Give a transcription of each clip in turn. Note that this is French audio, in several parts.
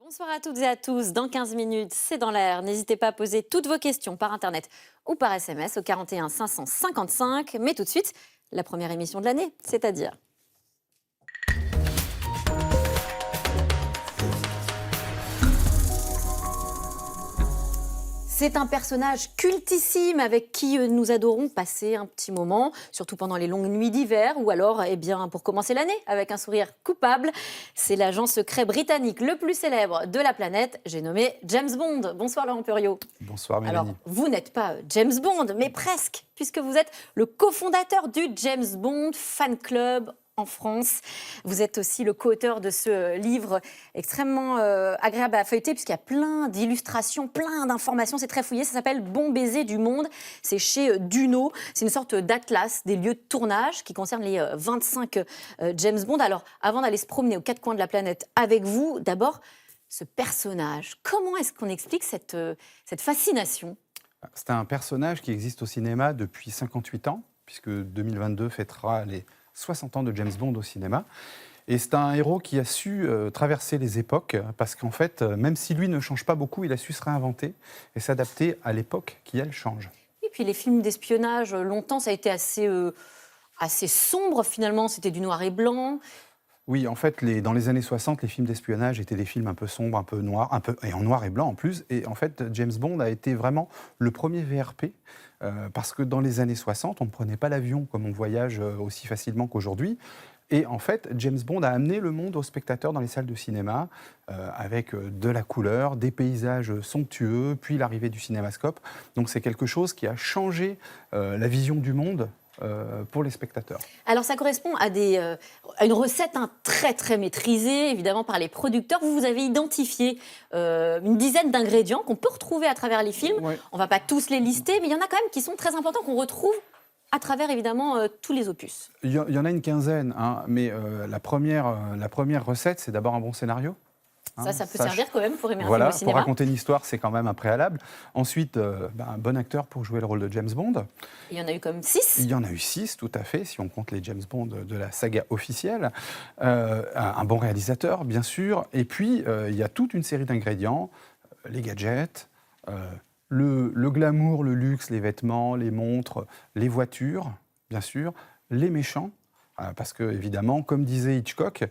Bonsoir à toutes et à tous. Dans 15 minutes, c'est dans l'air. N'hésitez pas à poser toutes vos questions par Internet ou par SMS au 41 555. Mais tout de suite, la première émission de l'année, c'est-à-dire... C'est un personnage cultissime avec qui nous adorons passer un petit moment, surtout pendant les longues nuits d'hiver, ou alors, pour commencer l'année, avec un sourire coupable. C'est l'agent secret britannique le plus célèbre de la planète, j'ai nommé James Bond. Bonsoir Laurent Puriot. Bonsoir Mélanie. Alors, vous n'êtes pas James Bond, mais presque, puisque vous êtes le cofondateur du James Bond Fan Club en France. Vous êtes aussi le co-auteur de ce livre extrêmement agréable à feuilleter, puisqu'il y a plein d'illustrations, plein d'informations. C'est très fouillé. Ça s'appelle Bon baiser du monde. C'est chez Duno. C'est une sorte d'atlas des lieux de tournage qui concerne les 25 James Bond. Alors, avant d'aller se promener aux quatre coins de la planète avec vous, d'abord, ce personnage. Comment est-ce qu'on explique cette fascination ? C'est un personnage qui existe au cinéma depuis 58 ans, puisque 2022 fêtera les 60 ans de James Bond au cinéma. Et c'est un héros qui a su traverser les époques, parce qu'en fait, même si lui ne change pas beaucoup, il a su se réinventer et s'adapter à l'époque qui, elle, change. Et puis les films d'espionnage, longtemps, ça a été assez sombre, finalement. C'était du noir et blanc. Oui, en fait, dans les années 60, les films d'espionnage étaient des films un peu sombres, un peu noirs, et en noir et blanc en plus. Et en fait, James Bond a été vraiment le premier VRP, parce que dans les années 60, on ne prenait pas l'avion comme on voyage aussi facilement qu'aujourd'hui. Et en fait, James Bond a amené le monde aux spectateurs dans les salles de cinéma, avec de la couleur, des paysages somptueux, puis l'arrivée du cinémascope. Donc c'est quelque chose qui a changé la vision du monde pour les spectateurs. Alors ça correspond à une recette très très maîtrisée, évidemment par les producteurs. Vous avez identifié une dizaine d'ingrédients qu'on peut retrouver à travers les films. Ouais. On ne va pas tous les lister, mais il y en a quand même qui sont très importants, qu'on retrouve à travers évidemment tous les opus. Il y en a une quinzaine, hein, mais la première recette, c'est d'abord un bon scénario. Ça peut servir quand même pour aimer un Voilà, film au cinéma. pour raconter une histoire, c'est quand même un préalable. Ensuite, un bon acteur pour jouer le rôle de James Bond. Il y en a eu comme 6. Il y en a eu 6, tout à fait, si on compte les James Bond de la saga officielle. Un bon réalisateur, bien sûr. Et puis, il y a toute une série d'ingrédients, les gadgets, le glamour, le luxe, les vêtements, les montres, les voitures, bien sûr, les méchants. Parce que, évidemment, comme disait Hitchcock,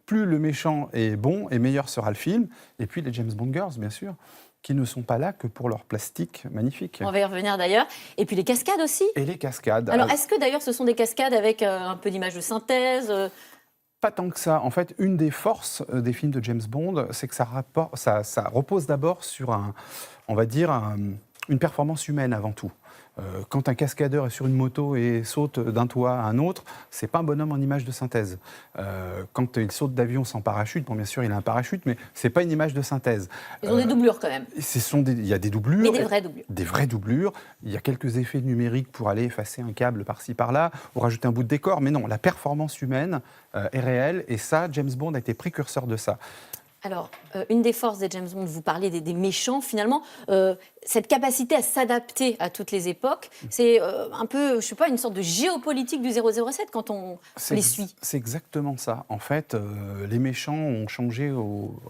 plus le méchant est bon et meilleur sera le film. Et puis les James Bond Girls, bien sûr, qui ne sont pas là que pour leur plastique magnifique. On va y revenir d'ailleurs. Et puis les cascades aussi. Et les cascades. Alors est-ce que d'ailleurs ce sont des cascades avec un peu d'image de synthèse Pas tant que ça. En fait, une des forces des films de James Bond, c'est que ça repose d'abord sur une performance humaine avant tout. Quand un cascadeur est sur une moto et saute d'un toit à un autre, c'est pas un bonhomme en image de synthèse. Quand il saute d'avion sans parachute, bon bien sûr il a un parachute, mais c'est pas une image de synthèse. Ils ont des doublures quand même. Il y a des doublures. Mais des vraies doublures. Des vraies doublures. Il y a quelques effets numériques pour aller effacer un câble par-ci par-là, ou rajouter un bout de décor, mais non, la performance humaine est réelle, et ça, James Bond a été précurseur de ça. Alors, une des forces des James Bond, vous parliez des méchants, finalement, cette capacité à s'adapter à toutes les époques, c'est un peu, je sais pas, une sorte de géopolitique du 007 quand on les suit. C'est exactement ça. En fait, les méchants ont changé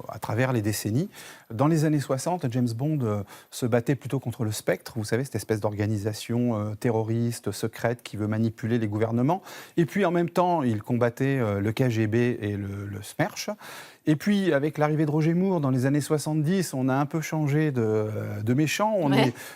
à travers les décennies. Dans les années 60, James Bond se battait plutôt contre le Spectre, vous savez, cette espèce d'organisation terroriste, secrète, qui veut manipuler les gouvernements. Et puis, en même temps, il combattait le KGB et le SMERSH. Et puis, avec l'arrivée de Roger Moore dans les années 70, on a un peu changé de méchant.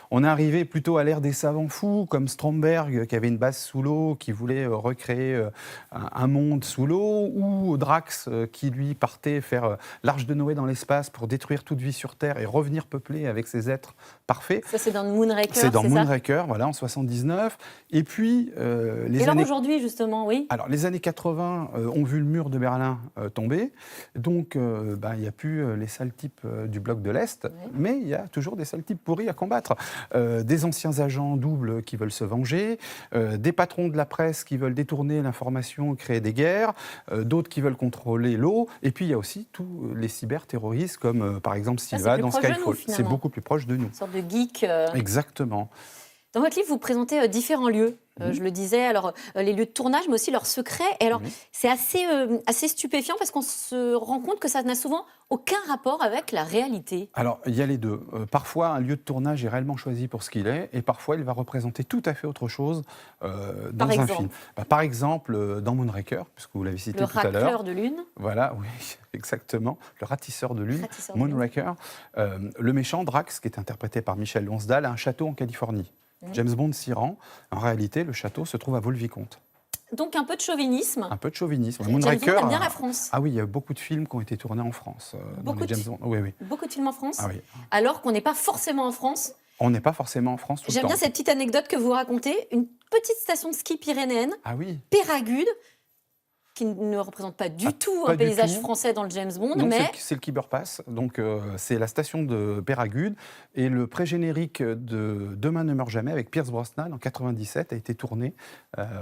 On est arrivé plutôt à l'ère des savants fous, comme Stromberg, qui avait une base sous l'eau, qui voulait recréer un monde sous l'eau, ou Drax, qui lui partait faire l'Arche de Noé dans l'espace pour détruire toute vie sur Terre et revenir peupler avec ses êtres parfaits. Ça, c'est dans Moonraker, c'est dans Moonraker, voilà, en 79. Et puis, alors aujourd'hui, justement, oui. Alors, les années 80 ont vu le mur de Berlin tomber. Donc, il n'y a plus les sales types du bloc de l'Est, mais il y a toujours des sales types pourris à combattre. Des anciens agents doubles qui veulent se venger, des patrons de la presse qui veulent détourner l'information, créer des guerres, d'autres qui veulent contrôler l'eau, et puis il y a aussi tous les cyberterroristes, comme par exemple Silva dans Skyfall. C'est beaucoup plus proche de nous. Une sorte de geek. Exactement. Dans votre livre, vous présentez différents lieux. Je le disais, alors les lieux de tournage, mais aussi leurs secrets. Et alors, c'est assez stupéfiant parce qu'on se rend compte que ça n'a souvent aucun rapport avec la réalité. Alors, il y a les deux. Parfois, un lieu de tournage est réellement choisi pour ce qu'il est, et parfois, il va représenter tout à fait autre chose dans un film. Par exemple, dans Moonraker, puisque vous l'avez cité tout à l'heure. Le racleur de lune. Voilà, oui, exactement. Le ratisseur de lune, Moonraker. Le méchant, Drax, qui est interprété par Michel Lonsdal, a un château en Californie. James Bond s'y rend. En réalité, le château se trouve à Vaux-le-Vicomte. Donc un peu de chauvinisme. Un peu de chauvinisme. Moonraker aime bien la France. Ah oui, il y a beaucoup de films qui ont été tournés en France. Beaucoup de films en France. Ah oui. Alors qu'on n'est pas forcément en France. On n'est pas forcément en France tout le temps. J'aime bien cette petite anecdote que vous racontez. Une petite station de ski pyrénéenne, Péragude, qui ne représente pas du tout un paysage français dans le James Bond. Non, mais c'est le Khyber-Pass, donc c'est la station de Péragude. Et le pré-générique de Demain ne meurt jamais avec Pierce Brosnan en 97 a été tourné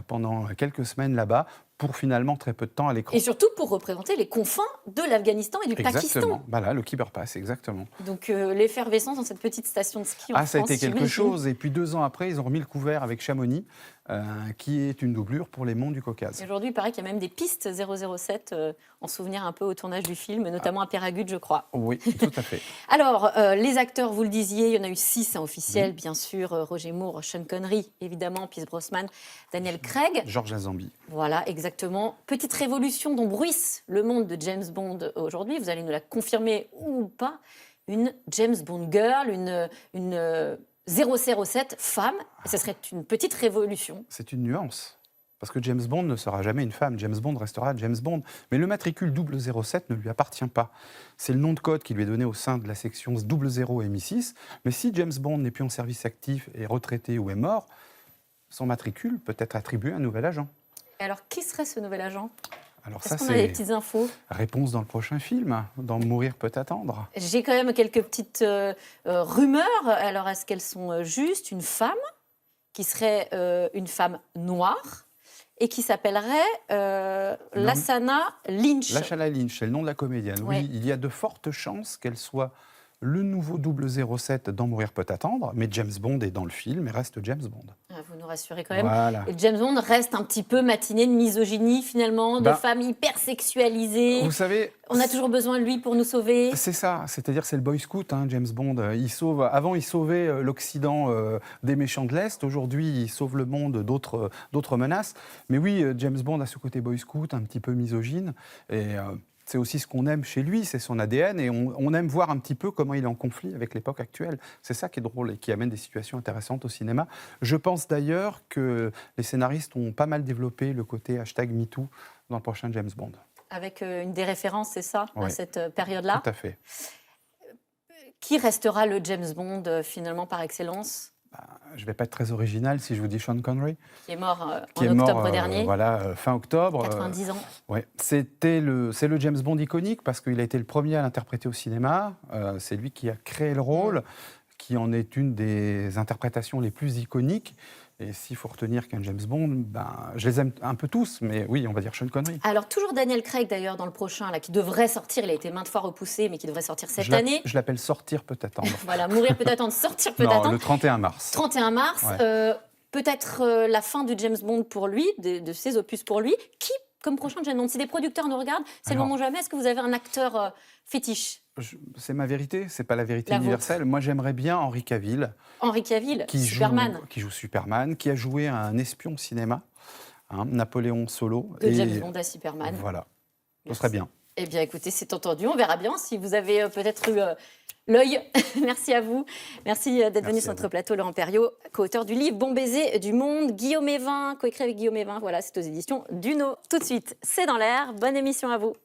pendant quelques semaines là-bas pour finalement très peu de temps à l'écran. Et surtout pour représenter les confins de l'Afghanistan et du Pakistan. Exactement, voilà, le Khyber-Pass, exactement. Donc l'effervescence dans cette petite station de ski en France. Ça a été quelque chose. Et puis 2 ans après, ils ont remis le couvert avec Chamonix, qui est une doublure pour les monts du Caucase. Aujourd'hui, il paraît qu'il y a même des pistes 007 en souvenir un peu au tournage du film, notamment à Péragude, je crois. Oui, tout à fait. Alors, les acteurs, vous le disiez, il y en a eu 6 officiels, bien sûr. Roger Moore, Sean Connery, évidemment, Pierce Brosnan, Daniel Craig. Georges Lazenby. Voilà, exactement. Petite révolution dont bruisse le monde de James Bond aujourd'hui. Vous allez nous la confirmer ou pas. Une James Bond girl, une 007 femme. Et ce serait une petite révolution. C'est une nuance. Parce que James Bond ne sera jamais une femme. James Bond restera James Bond. Mais le matricule 007 ne lui appartient pas. C'est le nom de code qui lui est donné au sein de la section 00 MI6. Mais si James Bond n'est plus en service actif, est retraité ou est mort, son matricule peut être attribué à un nouvel agent. Et alors, qui serait ce nouvel agent ? Alors Est-ce qu'on a des petites infos ? Réponse dans le prochain film, dans Mourir peut attendre. J'ai quand même quelques petites rumeurs. Alors, est-ce qu'elles sont justes ? Une femme qui serait une femme noire et qui s'appellerait Lashana Lynch. Lashana Lynch, c'est le nom de la comédienne. Ouais. Oui, il y a de fortes chances qu'elle soit le nouveau 007 dans Mourir peut attendre, mais James Bond est dans le film et reste James Bond. Vous nous rassurez quand même. Voilà. Et James Bond reste un petit peu matiné de misogynie finalement, de femmes hyper sexualisées. Vous savez, on a toujours besoin de lui pour nous sauver. C'est ça, c'est-à-dire c'est le boy scout, James Bond. Avant, il sauvait l'Occident des méchants de l'Est. Aujourd'hui, il sauve le monde d'autres menaces. Mais oui, James Bond a ce côté boy scout, un petit peu misogyne. Et c'est aussi ce qu'on aime chez lui, c'est son ADN. Et on aime voir un petit peu comment il est en conflit avec l'époque actuelle. C'est ça qui est drôle et qui amène des situations intéressantes au cinéma. Je pense d'ailleurs que les scénaristes ont pas mal développé le côté #MeToo dans le prochain James Bond. Avec une des références, c'est ça, Oui. à cette période-là. Tout à fait. Qui restera le James Bond finalement par excellence ? Je ne vais pas être très original si je vous dis Sean Connery. Qui est mort en octobre dernier. Fin octobre. 90 ans. Ouais. C'est le James Bond iconique parce qu'il a été le premier à l'interpréter au cinéma. C'est lui qui a créé le rôle, qui en est une des interprétations les plus iconiques. Et s'il faut retenir qu'un James Bond, je les aime un peu tous, mais oui, on va dire Sean Connery. Alors, toujours Daniel Craig, d'ailleurs, dans le prochain, là, qui devrait sortir, il a été maintes fois repoussé, mais qui devrait sortir cette année. Je l'appelle Sortir peut attendre. Voilà, Mourir peut attendre, sortir peut attendre. Le 31 mars. 31 mars, Ouais. Peut-être la fin du James Bond pour lui, de ses opus pour lui. Qui, comme prochain James Bond ? Si des producteurs nous regardent, c'est le moment jamais. Est-ce que vous avez un acteur fétiche ? C'est ma vérité, c'est pas la vérité La universelle. vôtre. Moi, j'aimerais bien Henry Cavill. Henry Cavill, qui Superman. joue Superman, qui a joué un espion au cinéma, Napoléon Solo. De James Bond à Superman. Voilà, ce serait bien. Eh bien, écoutez, c'est entendu. On verra bien si vous avez peut-être eu l'œil. Merci à vous. Merci d'être venu sur notre plateau, Laurent Perriot, co-auteur du livre Bon baiser du monde. Guillaume Evin, coécrit avec Guillaume Evin. Voilà, c'est aux éditions Duno. Tout de suite, c'est dans l'air. Bonne émission à vous.